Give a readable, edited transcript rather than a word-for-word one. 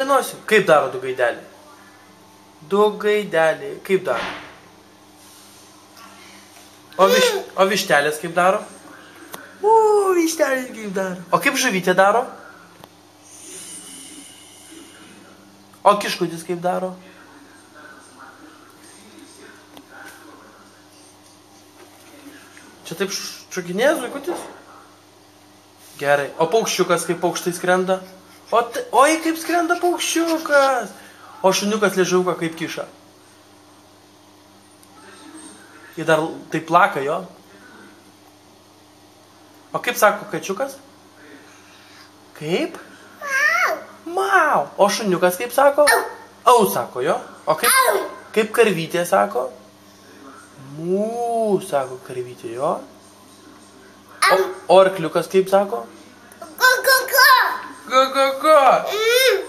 Žinosiu, kaip daro du gaideliai. Du gaideliai, kaip daro? O vištelės kaip daro? Vištelės kaip daro. O kaip žuvytė daro? O kiškutis kaip daro? Čia taip šokinėja zuikutis? Gerai. O paukščiukas kaip paukštai skrenda? Oi, kaip skrenda paukščiukas! O šuniukas liežuviuką kaip kiša? Jie dar taip plaka jo? O kaip sako kačiukas? Kaip? Mau! O šuniukas kaip sako? Au sako jo? O kaip karvytė sako? Mū sako karvytė jo? O arkliukas kaip sako? Go.